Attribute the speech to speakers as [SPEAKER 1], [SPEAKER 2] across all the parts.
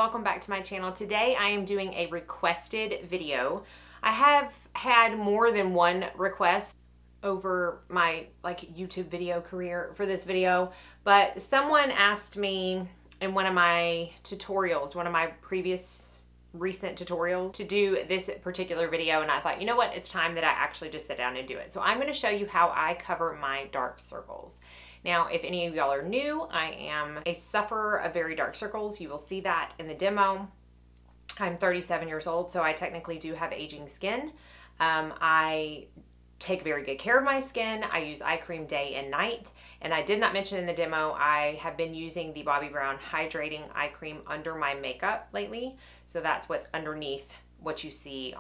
[SPEAKER 1] welcome back to my channel. Today I am doing a requested video. I have had more than one request over my YouTube video career for this video, but someone asked me in one of my tutorials, one of my recent tutorials, to do this particular video, and I thought, you know what, it's time that I actually just sit down and do it. So I'm going to show you how I cover my dark circles. Now, if any of y'all are new, I am a sufferer of very dark circles. You will see that in the demo. I'm 37 years old, so I technically do have aging skin. I take very good care of my skin. I use eye cream day and night. And I did not mention in the demo, I have been using the Bobbi Brown Hydrating Eye Cream under my makeup lately. So that's what's underneath what you see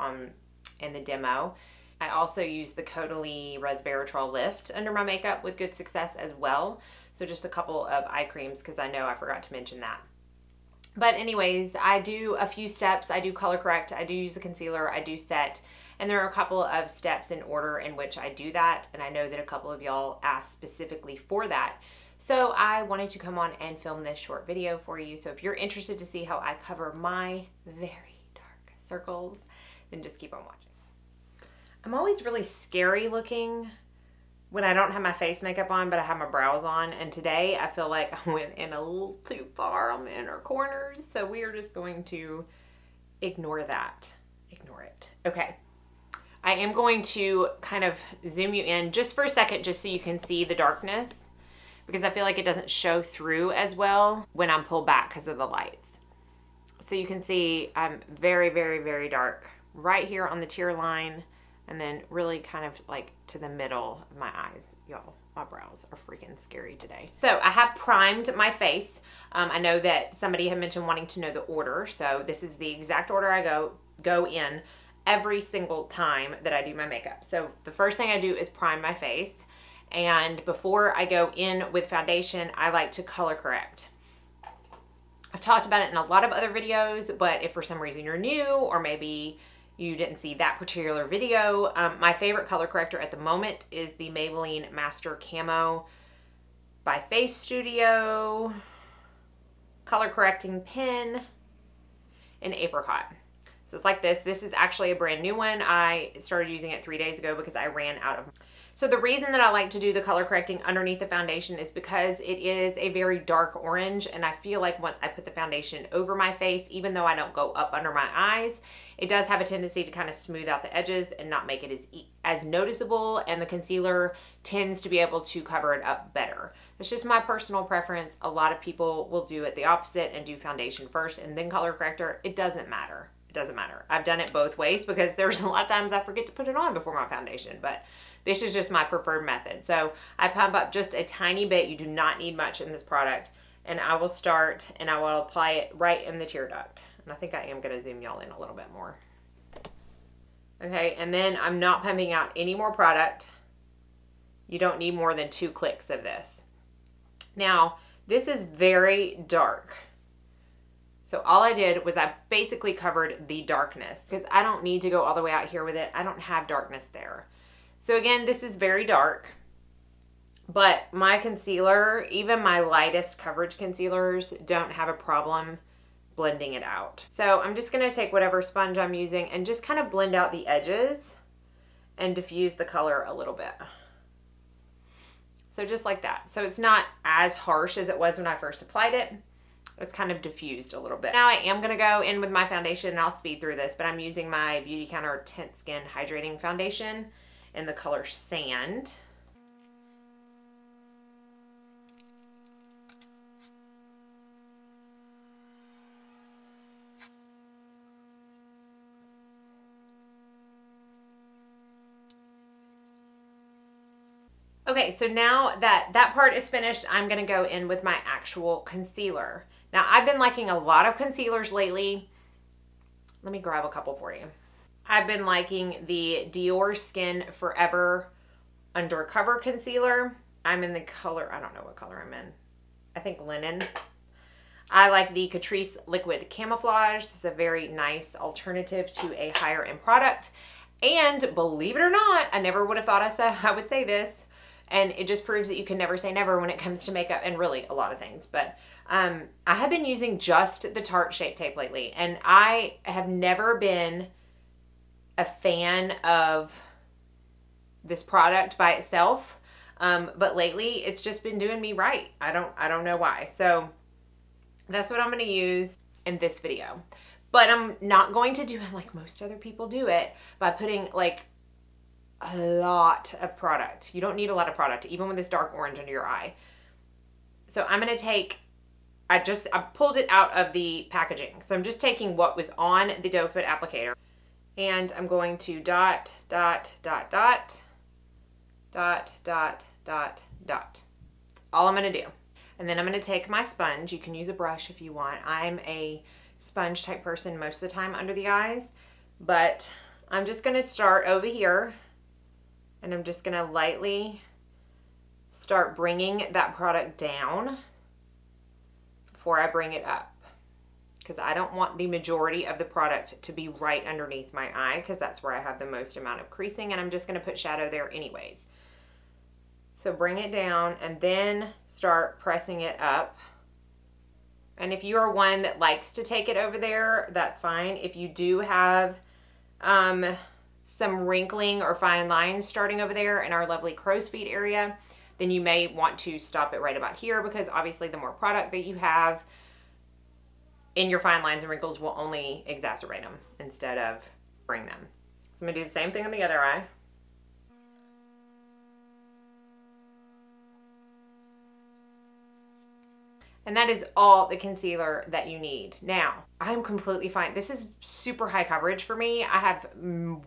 [SPEAKER 1] in the demo. I also use the Caudalie Resveratrol Lift under my makeup with good success as well. So just a couple of eye creams because I know I forgot to mention that. But anyways, I do a few steps. I do color correct, I do use the concealer, I do set, and there are a couple of steps in order in which I do that. And I know that a couple of y'all asked specifically for that. So I wanted to come on and film this short video for you. So if you're interested to see how I cover my very dark circles, then just keep on watching. I'm always really scary looking when I don't have my face makeup on, but I have my brows on. And today I feel like I went in a little too far on the inner corners. So we are just going to ignore that. Ignore it. Okay. I am going to kind of zoom you in just for a second, just so you can see the darkness, because I feel like it doesn't show through as well when I'm pulled back because of the lights. So you can see I'm very, very, very dark right here on the tear line. And then really kind of like to the middle of my eyes. Y'all, my brows are freaking scary today. So I have primed my face. I know that somebody had mentioned wanting to know the order. So this is the exact order I go in every single time that I do my makeup. So the first thing I do is prime my face. And before I go in with foundation, I like to color correct. I've talked about it in a lot of other videos, but if for some reason you're new or maybe you didn't see that particular video, my favorite color corrector at the moment is the Maybelline Master Camo by Face Studio color correcting pen in Apricot. So it's like this. This is actually a brand new one. I started using it 3 days ago because I ran out of. So the reason that I like to do the color correcting underneath the foundation is because it is a very dark orange, and I feel like once I put the foundation over my face, even though I don't go up under my eyes, it does have a tendency to kind of smooth out the edges and not make it as noticeable, and the concealer tends to be able to cover it up better. That's just my personal preference. A lot of people will do it the opposite and do foundation first and then color corrector. It doesn't matter. It doesn't matter. I've done it both ways because there's a lot of times I forget to put it on before my foundation, but this is just my preferred method. So I pump up just a tiny bit. You do not need much in this product. And I will start and I will apply it right in the tear duct. And I think I am going to zoom y'all in a little bit more. Okay, and then I'm not pumping out any more product. You don't need more than 2 clicks of this. Now, this is very dark. So all I did was I basically covered the darkness because I don't need to go all the way out here with it. I don't have darkness there. So again, this is very dark, but my concealer, even my lightest coverage concealers, don't have a problem blending it out. So I'm just gonna take whatever sponge I'm using and just kind of blend out the edges and diffuse the color a little bit. So just like that. So it's not as harsh as it was when I first applied it. It's kind of diffused a little bit. Now I am gonna go in with my foundation, and I'll speed through this, but I'm using my Beauty Counter Tint Skin Hydrating Foundation in the color Sand. Okay, so now that part is finished, I'm gonna go in with my actual concealer. Now I've been liking a lot of concealers lately. Let me grab a couple for you. I've been liking the Dior Skin Forever Undercover Concealer. I'm in the color, I don't know what color I'm in. I think Linen. I like the Catrice Liquid Camouflage. It's a very nice alternative to a higher end product. And believe it or not, I never would have thought I would say this, And it just proves that you can never say never when it comes to makeup, and really a lot of things. But I have been using just the Tarte Shape Tape lately, and I have never been a fan of this product by itself. But lately it's just been doing me right. I don't know why. So that's what I'm going to use in this video. But I'm not going to do it like most other people do it by putting like a lot of product. You don't need a lot of product, even with this dark orange under your eye. So I'm going to take, I pulled it out of the packaging. So I'm just taking what was on the doe foot applicator, and I'm going to dot, dot, dot, dot, dot, dot, dot, dot. All I'm going to do. And then I'm going to take my sponge. You can use a brush if you want. I'm a sponge type person most of the time under the eyes, but I'm just going to start over here, and I'm just going to lightly start bringing that product down before I bring it up, because I don't want the majority of the product to be right underneath my eye, because that's where I have the most amount of creasing, and I'm just going to put shadow there anyways. So bring it down and then start pressing it up. And if you are one that likes to take it over there, that's fine. If you do have some wrinkling or fine lines starting over there in our lovely crow's feet area, then you may want to stop it right about here, because obviously the more product that you have in your fine lines and wrinkles will only exacerbate them instead of bring them. So I'm going to do the same thing on the other eye. And that is all the concealer that you need. Now, I'm completely fine. This is super high coverage for me. I have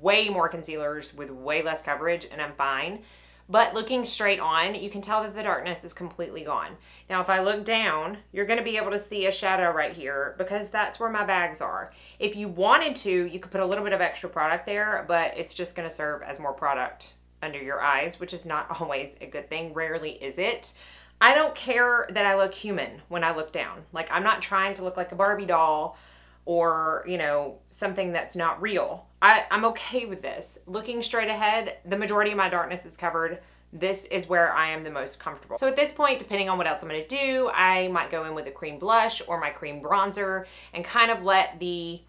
[SPEAKER 1] way more concealers with way less coverage, and I'm fine. But looking straight on, you can tell that the darkness is completely gone. Now, if I look down, you're going to be able to see a shadow right here, because that's where my bags are. If you wanted to, you could put a little bit of extra product there, but it's just going to serve as more product under your eyes, which is not always a good thing. Rarely is it. I don't care that I look human when I look down. Like, I'm not trying to look like a Barbie doll or, you know, something that's not real. I'm okay with this. Looking straight ahead, the majority of my darkness is covered. This is where I am the most comfortable. So at this point, depending on what else I'm going to do, I might go in with a cream blush or my cream bronzer and kind of let the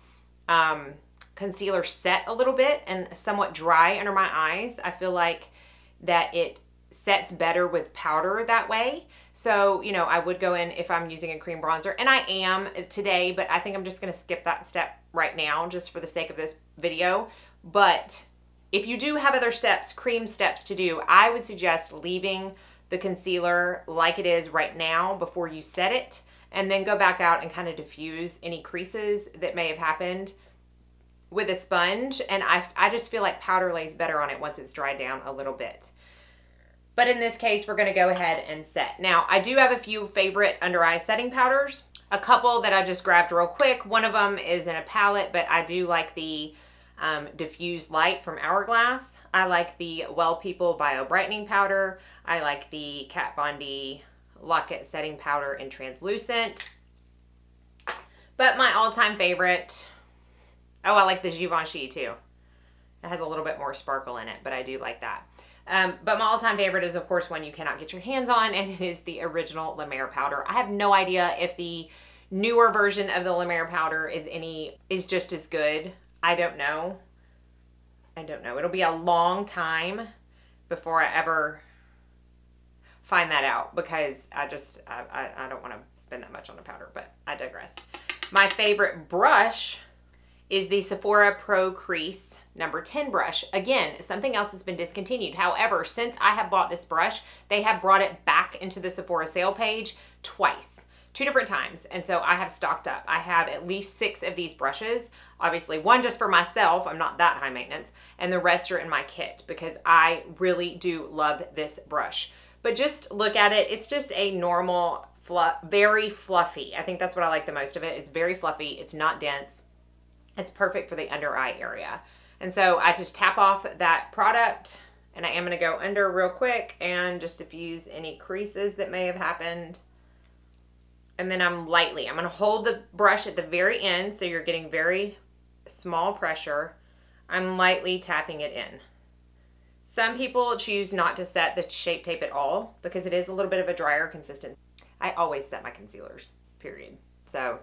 [SPEAKER 1] concealer set a little bit and somewhat dry under my eyes. I feel like that it sets better with powder that way. So, you know, I would go in if I'm using a cream bronzer, and I am today, but I think I'm just going to skip that step right now just for the sake of this video. But if you do have other steps, cream steps to do, I would suggest leaving the concealer like it is right now before you set it, and then go back out and kind of diffuse any creases that may have happened with a sponge. And I just feel like powder lays better on it once it's dried down a little bit. But in this case, we're going to go ahead and set. Now, I do have a few favorite under eye setting powders. A couple that I just grabbed real quick. One of them is in a palette, but I do like the Diffused Light from Hourglass. I like the Well People Bio Brightening Powder. I like the Kat Von D Lock-It Setting Powder in Translucent. But my all-time favorite, oh, I like the Givenchy too. It has a little bit more sparkle in it, but I do like that. But my all-time favorite is, of course, one you cannot get your hands on, and it is the original La Mer powder. I have no idea if the newer version of the La Mer powder is just as good. I don't know. It'll be a long time before I ever find that out, because I don't want to spend that much on a powder, but I digress. My favorite brush is the Sephora Pro Crease number 10 brush. Again, something else has been discontinued. However, since I have bought this brush, they have brought it back into the Sephora sale page twice, 2 different times. And so I have stocked up. I have at least 6 of these brushes. Obviously, one just for myself. I'm not that high maintenance. And the rest are in my kit, because I really do love this brush. But just look at it. It's just a normal, very fluffy. I think that's what I like the most of it. It's very fluffy. It's not dense. It's perfect for the under eye area. And so I just tap off that product, and I am going to go under real quick and just diffuse any creases that may have happened. And then I'm going to hold the brush at the very end, so you're getting very small pressure. I'm lightly tapping it in. Some people choose not to set the Shape Tape at all because it is a little bit of a drier consistency. I always set my concealers, period. So,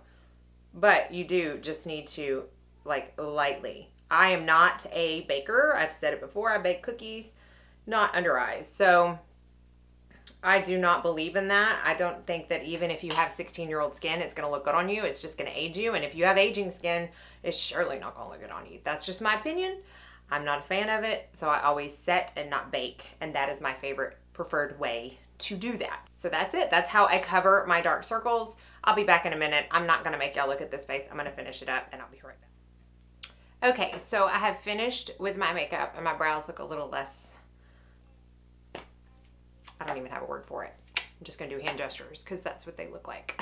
[SPEAKER 1] but you do just need to, like, lightly. I am not a baker. I've said it before. I bake cookies, not under eyes. So I do not believe in that. I don't think that even if you have 16-year-old skin, it's going to look good on you. It's just going to age you. And if you have aging skin, it's surely not going to look good on you. That's just my opinion. I'm not a fan of it. So I always set and not bake. And that is my favorite preferred way to do that. So that's it. That's how I cover my dark circles. I'll be back in a minute. I'm not going to make y'all look at this face. I'm going to finish it up and I'll be right back. Okay, so I have finished with my makeup and my brows look a little less, I don't even have a word for it. I'm just gonna do hand gestures because that's what they look like.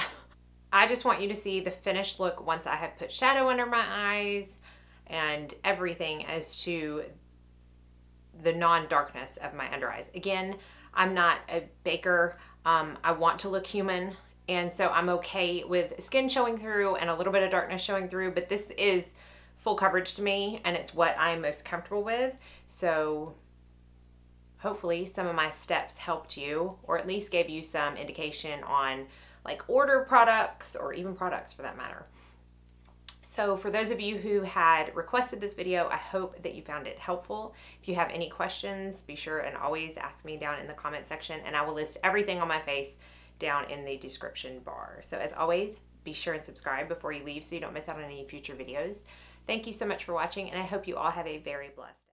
[SPEAKER 1] I just want you to see the finished look once I have put shadow under my eyes and everything as to the non-darkness of my under eyes. Again, I'm not a baker. I want to look human, and so I'm okay with skin showing through and a little bit of darkness showing through, but this is full coverage to me and it's what I'm most comfortable with. So hopefully some of my steps helped you, or at least gave you some indication on like order products, or even products for that matter. So for those of you who had requested this video, I hope that you found it helpful. If you have any questions, be sure and always ask me down in the comment section, and I will list everything on my face down in the description bar. So as always, be sure and subscribe before you leave so you don't miss out on any future videos. Thank you so much for watching, and I hope you all have a very blessed day.